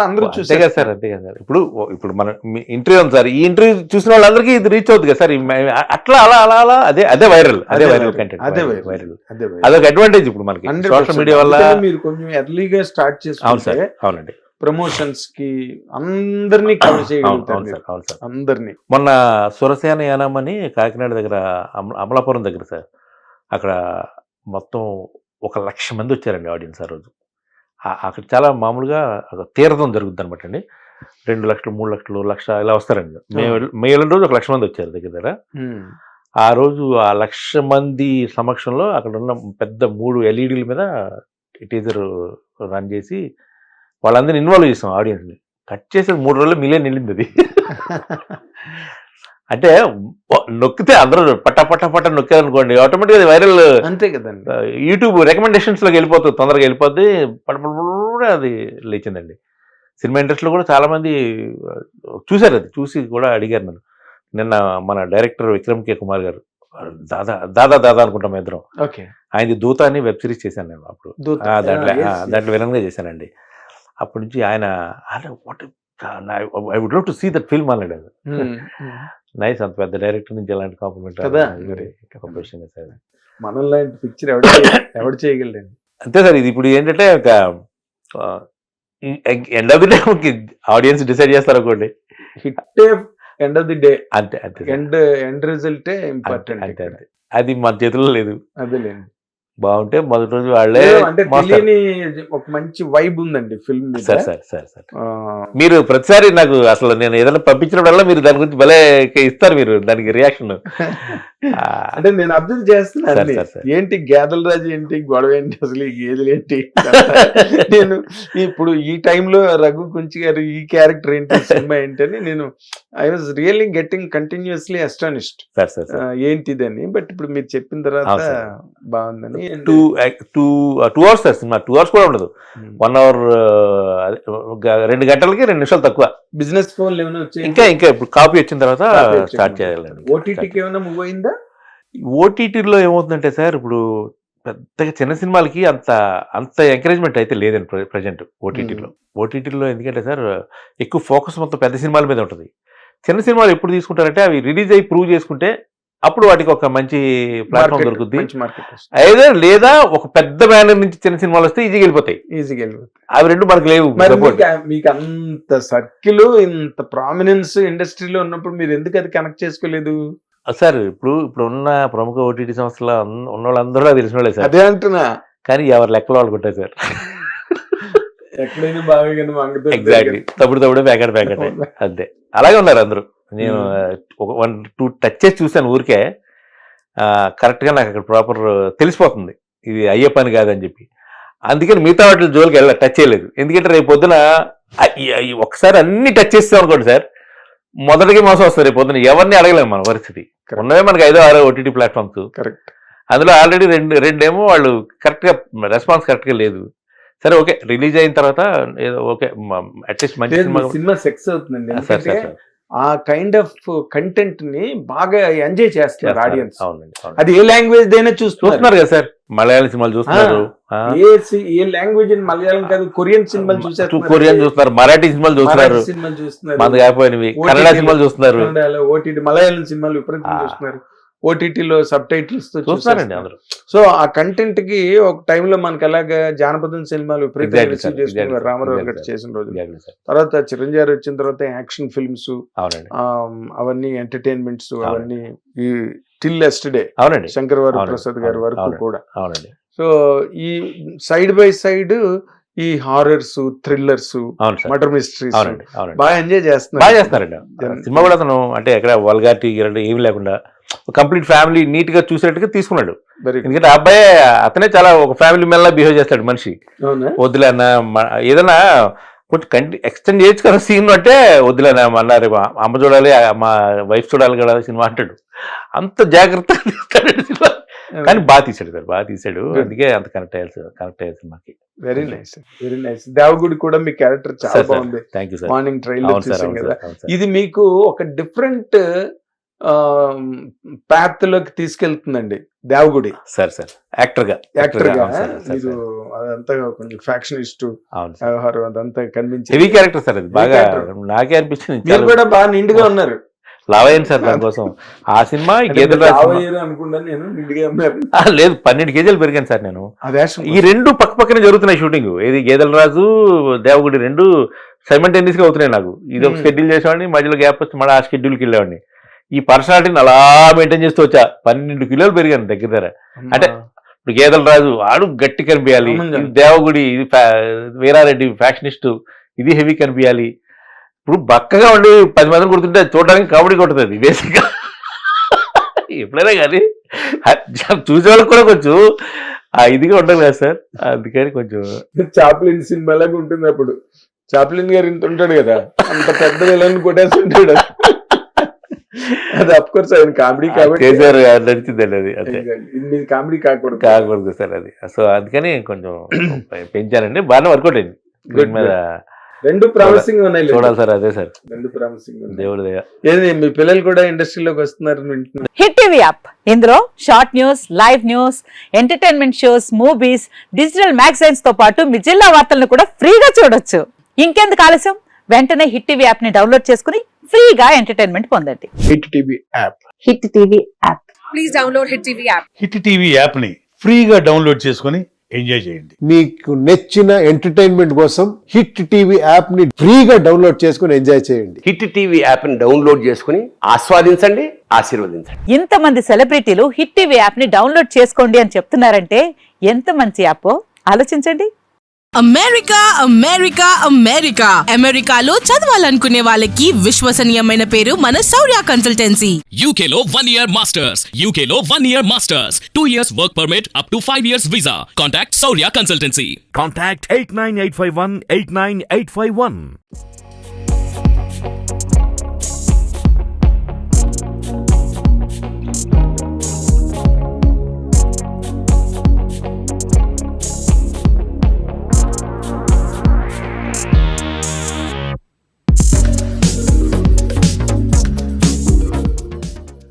అందరూ అంతే చూసారు కదా సార్, అంతే కదా సార్. ఇప్పుడు ఇప్పుడు మన ఇంటర్వ్యూ ఉంది సార్, ఈ ఇంటర్వ్యూ చూసిన వాళ్ళందరికీ ఇది రీచ్ అవుతుంది కదా సార్. అట్లా అలా అలా అలా అదే అదే వైరల్, అదే వైరల్ కంటెంట్, అదే వైరల్. అదే అదొక అడ్వాంటేజ్ ఇప్పుడు మనకి 100%. సోషల్ మీడియా వల్ల. అందుకని మీరు కొంచెం ఎర్లీగా స్టార్ట్ అవును సార్, చేసుకుంటే అవునండి. ప్రమోషన్స్ కి అందరినీ కవర్ చేయగలుగుతారు అవును మీరు. సార్, అవును సార్. అందరినీ. మొన్న సురసేన యానం అని కాకినాడ దగ్గర అమలాపురం దగ్గర సార్, అక్కడ మొత్తం 1,00,000 మంది వచ్చారండి ఆడియన్స్ ఆ రోజు. అక్కడ చాలా మామూలుగా తీర్థం జరుగుతుంది అనమాట అండి. 2 లక్షలు, 3 లక్షలు, 1,00,000 ఇలా వస్తారండి. మేము వెళ్ళిన రోజు 1,00,000 మంది వచ్చారు దగ్గర దగ్గర. ఆ రోజు ఆ 1,00,000 మంది సమక్షంలో అక్కడ ఉన్న పెద్ద 3 LEDల మీద టీజర్ రన్ చేసి వాళ్ళందరినీ ఇన్వాల్వ్ చేసాం ఆడియన్స్ని. కట్ చేసి 3 రోజుల్లో మిలియన్ వెళ్ళింది అది. అంటే నొక్కితే అందరూ పట్టా పట్టా పట్టా నొక్కారు అనుకోండి, ఆటోమేటిక్గా వైరల్. అంతే కదండి. యూట్యూబ్ రికమెండేషన్స్లోకి వెళ్ళిపోతుంది, తొందరగా వెళ్ళిపోద్ది. పడపడ అది లేచిందండి. సినిమా ఇండస్ట్రీలో కూడా చాలా మంది చూశారు, అది చూసి కూడా అడిగారు నన్ను. నిన్న మన డైరెక్టర్ విక్రమ్ కే కుమార్ గారు, దాదా దాదా దాదా అనుకుంటాం ఇద్దరం, ఓకే, ఆయనది దూత అని వెబ్ సిరీస్ చేశాను నేను అప్పుడు. దాంట్లో విలన్గా చేశానండి. అప్పటి నుంచి ఆయన what I would love to see that film అన్నాడు. నైస్, అంత పెద్ద డైరెక్టర్ నుంచి ఎలాంటి కాంప్లిమెంట్ కదా. మనలాంటి పిక్చర్ ఎవడు చేయగలండి. అంతే సార్. ఇది ఇప్పుడు ఏంటంటే ఒక end of the day audience decide చేస్తారు అనుకోండి. Hit end of the day, అంతే అంతే. ఎండ్ రిజల్టే ఇంపార్టెంట్. అంతే అంతే, అది మన చేతుల్లో లేదు. అదేలేండి. బాగుంటే మొదటి రోజు వాళ్ళే. అంటే తెలియని ఒక మంచి వైబ్ ఉందండి ఫిల్మ్ మీద. సార్ సార్ సార్ సార్, మీరు ప్రతిసారి నాకు అసలు నేను ఏదైనా పంపించినప్పుడల్లా మీరు దాని గురించి భలే ఇస్తారు, మీరు దానికి రియాక్షన్. అంటే నేను అబ్జర్వ్ చేస్తున్నాను, ఏంటి గేదెల రాజు ఏంటి, గొడవ ఏంటి, అసలు ఈ గేదెలు ఏంటి. నేను ఇప్పుడు ఈ టైంలో రఘు కుంచి గారు ఈ క్యారెక్టర్ ఏంటి, సినిమా ఏంటి అని నేను I was really getting continuously astonished ఏంటిదని. బట్ ఇప్పుడు మీరు చెప్పిన తర్వాత బాగుందని. 2 hours సార్ సినిమా, 2 hours కూడా ఉండదు. 1 hour, 2 గంటలకి 2 నిమిషాలు తక్కువ. బిజినెస్ ఫోన్ ఏమైనా వచ్చాయి? ఇంకా ఇప్పుడు కాపీ వచ్చిన తర్వాత స్టార్ట్ చేయాలండి. ఓటీటీకి ఏమైనా మూవ్ అయిందా? ఓటీటీలో ఏమవుతుందంటే సార్, ఇప్పుడు పెద్దగా చిన్న సినిమాలకి అంత ఎంకరేజ్మెంట్ అయితే లేదండి ప్రజెంట్ ఓటీటీలో. ఎందుకంటే సార్ ఎక్కువ ఫోకస్ మొత్తం పెద్ద సినిమాల మీద ఉంటుంది. చిన్న సినిమాలు ఎప్పుడు తీసుకుంటారంటే అవి రిలీజ్ అయ్యి ప్రూవ్ చేసుకుంటే అప్పుడు వాటికి ఒక మంచి ప్లాట్ఫామ్ దొరుకుతుంది. అయితే లేదా ఒక పెద్ద బ్యానర్ నుంచి చిన్న సినిమాలు వస్తే ఈజీగా వెళ్ళిపోతాయి. అవి రెండు మనకు లేవు. మీకు అంత సర్కిల్, ఇంత ప్రామినెన్స్ ఇండస్ట్రీలో ఉన్నప్పుడు మీరు ఎందుకు అది కనెక్ట్ చేసుకోలేదు సార్? ఇప్పుడు ఉన్న ప్రముఖ ఓటీటీ సంస్థలో ఉన్న వాళ్ళందరూ తెలిసిన వాళ్ళే సార్. అదే అంటున్నా. కానీ ఎవరు లెక్కలు వాళ్ళు కొట్టారు సార్. ఎక్కడైనా బాగా ఎగ్జాక్ట్లీ, తప్పుడు ప్యాకెట్ అంతే. అలాగే ఉన్నారు అందరూ. నేను 1-2 టచ్ చేసి చూశాను ఊరికే. కరెక్ట్గా నాకు అక్కడ ప్రాపర్ తెలిసిపోతుంది ఇది అయ్యే పని కాదని చెప్పి. అందుకని మిగతా వాటి జోలికి టచ్ చేయలేదు. ఎందుకంటే రేపు పొద్దున ఒకసారి అన్ని టచ్ చేస్తాం అనుకోండి సార్, మొదటికి మోసం వస్తుంది. రేపు పొద్దున ఎవరిని అడగలేము మన పరిస్థితి. ఉన్నవే మనకి 5-6 ఓటీటీ ప్లాట్ఫామ్స్. కరెక్ట్. అందులో ఆల్రెడీ రెండేమో వాళ్ళు కరెక్ట్గా రెస్పాన్స్ కరెక్ట్గా లేదు. సరే ఓకే, రిలీజ్ అయిన తర్వాత ఏదో ఓకే, అట్లీస్ట్ మంచి సినిమా సక్సెస్ అవుతుందండి. ఆ కైండ్ ఆఫ్ కంటెంట్ ని బాగా ఎంజాయ్ చేస్తున్నారు ఆడియన్స్. అది ఏ లాంగ్వేజ్ అయినా చూస్తున్నారు కదా సార్. మలయాళం సినిమాలు చూస్తున్నారు, ఏ లాంగ్వేజ్ మలయాళం కాదు, కొరియన్ సినిమాలు చూస్తున్నారు, మరాఠీ సినిమాలు చూస్తున్నారు, కన్నడ సినిమాలు చూస్తున్నారు, ఓటీటీ మలయాళం సినిమాలు విపరీతంగా చూస్తున్నారు. ఓటీటీలో సబ్ టైటిల్స్ తో చూస్తారండి అందరూ. సో ఆ కంటెంట్ కి ఒక టైంలో మనకి అలాగా జానపదం సినిమాలు విపరీతంగా రిసీవ్ చేసుకున్నారు రామారావు గారు చేసిన రోజు. తర్వాత చిరంజీవి వచ్చిన తర్వాత యాక్షన్ ఫిల్మ్స్, అవన్నీ ఎంటర్టైన్మెంట్స్, అవన్నీ ఈ టిల్ ఎస్టర్డే శంకర్ వర ప్రసాద్ గారి వరకు కూడా. సో ఈ సైడ్ బై సైడ్ ఈ హారర్స్, థ్రిల్లర్స్, మర్డర్ మిస్టరీస్ బాగా ఎంజాయ్ చేస్తున్నారండి. సినిమా కూడా అతను అంటే ఎక్కడ వల్గారిటీ ఏమి లేకుండా కంప్లీట్ ఫ్యామిలీ నీట్ గా చూసేట్టుగా తీసుకున్నాడు. ఎందుకంటే ఆ అబ్బాయి అతనే చాలా ఒక ఫ్యామిలీ మెల్లా బిహేవ్ చేస్తాడు మనిషి. వద్దులే అన్న, ఏదన్నా కొంచెం ఎక్స్టెండ్ చేయొచ్చు కదా సీన్ అంటే, వద్దులే అన్నారు, అమ్మ చూడాలి, మా వైఫ్ చూడాలి కదా సినిమా అంటాడు. అంత జాగ్రత్తగా తీస్తాడు సినిమా. కానీ బాగా తీసాడు సార్, బాగా తీసాడు. అందుకే అంత కనెక్ట్ అయ్యారు సినిమాకి. Very nice, very nice. Devagudi కూడా మీ క్యారెక్టర్ చాలా బాగుంది. Thank you sir. Morning trailer చూసాం కదా. ఇది మీకు ఒక డిఫరెంట్ పాత్ లోకి తీసుకెళ్తుందండి దేవగుడి సార్ యాక్టర్ గా మీరు అదంతా కొంచెం ఫ్యాక్షనిస్ట్ అవును వ్యవహారం అదంతా కనిపించి హెవీ క్యారెక్టర్ సార్ అది బాగా నాకే అనిపించింది. మీరు కూడా బాగా నిండుగా ఉన్నారు. లావయ్యాను సార్ దానికోసం. ఆ సినిమా గేదెల అనుకున్నాను నేను, నిండుగా ఉన్నారు. లేదు 12 కేజీలు పెరిగాను సార్ నేను. ఈ రెండు పక్క పక్కనే జరుగుతున్నాయి షూటింగ్. ఏది గేదెల రాజు దేవగుడి రెండు సైమల్టేనియస్ గా అవుతున్నాయి నాకు. ఇది ఒక షెడ్యూల్ చేసేవాడిని, మధ్యలో గ్యాప్ వచ్చి మళ్ళీ ఆ షెడ్యూల్కి వెళ్ళేవాడిని. ఈ పర్సనాలిటీని అలా మెయింటైన్ చేస్తూ వచ్చా. 12 కిలోలు పెరిగాను దగ్గర. అంటే ఇప్పుడు గేదెల రాజు ఆడు గట్టి కనిపించాలి, దేవగుడి ఇది వీరారెడ్డి ఫ్యాక్షనిస్ట్ ఇది హెవీ కనిపించాలి. ఇప్పుడు బక్కగా ఉండి 10 మందిని కొడుతుంటే చూడడానికి కామెడీ కొడుతుంది బేసిక్ గా. ఎప్పుడైనా కానీ చూసే వాళ్ళకి కూడా కొంచెం ఇదిగా ఉండాలి కదా సార్. అందుకని కొంచెం చాప్లిన్ సినిమాలాగా ఉంటుంది. అప్పుడు చాప్లిన్ గారు ఇంత ఉంటాడు కదా, అంత పెద్ద విలన్ కొట్టేస్తుంటాడు. అది అఫ్ కోర్స్ ఆయన కామెడీ కాబట్టి నడిచిందండి అది. ఇది కామెడీ కాకూడదు సార్ అది. సో అందుకని కొంచెం పెంచానండి, బాగానే వర్కౌట్ అయింది. దీని మీద రెండు ప్రామిసింగ్ ఉన్నాయి చూడాలి సార్. అదే సార్, రెండు ప్రామిసింగ్ దేవుడి దయ. ఏది మీ పిల్లలు కూడా ఇండస్ట్రీలోకి వస్తున్నారు. హిట్ టీవీ యాప్, ఇందులో short news, live news, entertainment shows, movies, digital magazines తో పాటు మీ జిల్లా వార్తలను కూడా ఫ్రీగా చూడొచ్చు. ఇంకెందుకు ఆలస్యం, వెంటనే హిట్ టీవీ యాప్ ని డౌన్లోడ్ చేసుకుని ఫ్రీగా ఎంటర్టైన్మెంట్ పొందండి. Hit TV app, hit TV app. Please download hit TV app. Hit TV app ని ఫ్రీగా డౌన్లోడ్ చేసుకుని ఎంజాయ్ చేయండి. మీకు నచ్చిన ఎంటర్టైన్మెంట్ కోసం హిట్ టీవీ యాప్ ని ఫ్రీగా డౌన్లోడ్ చేసుకుని ఎంజాయ్ చేయండి. హిట్ టీవీ యాప్ ని డౌన్లోడ్ చేసుకుని ఆస్వాదించండి, ఆశీర్వదించండి. ఇంతమంది సెలబ్రిటీలు హిట్ టీవీ యాప్ ని డౌన్లోడ్ చేసుకోండి అని చెప్తున్నారంటే ఎంత మంచి యాప్ ఆలోచించండి. అమెరికా అమెరికాలో చదవాలనుకునే వాళ్ళకి విశ్వసనీయమైన పేరు మన శౌర్య కన్సల్టెన్సీ. UK లో 1 year masters. UK లో 1 year masters. 2 years work permit up to 5 years visa. Contact Saurya Consultancy. Contact 89851 89851.